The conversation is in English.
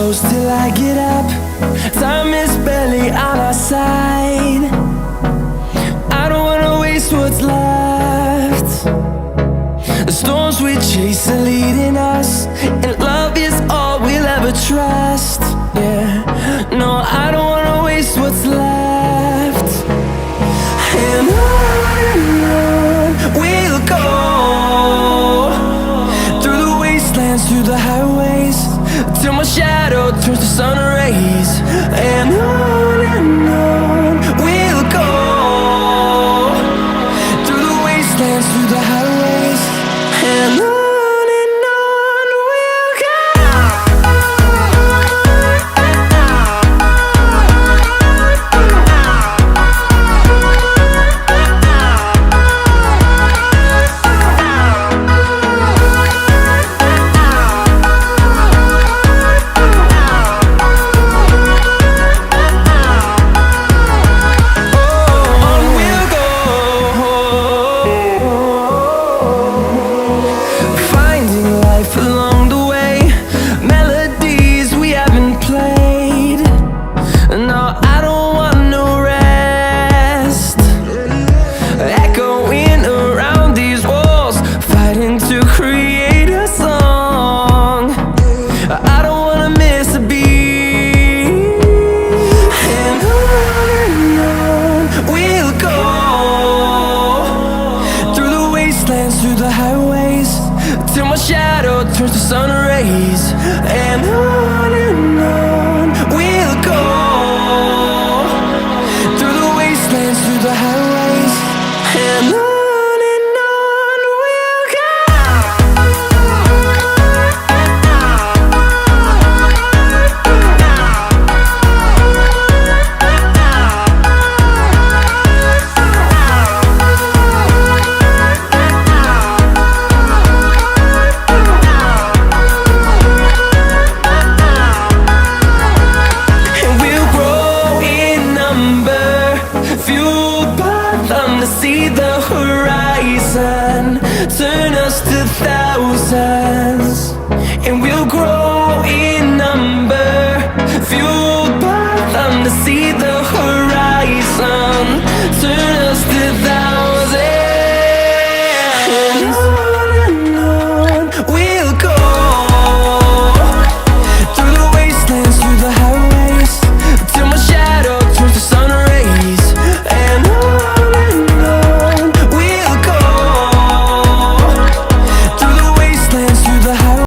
close till I get up. Time is barely on our side. I don't wanna waste what's left. The storms we chase are leading us, and love is all we'll ever trust. Yeah, no, I don't wanna waste what's left. And on we'll go, through the wastelands, through the highways, till my shadow turns to sun rays. And on we'll go, through the wastelands, through the highways, and on. Through the highways, till my shadow turns to sun rays. And on we'll go, through the wastelands, through the highways, and on. See the horizon turn us to thousands, and we'll grow in number, fueled by them to see the horizon turn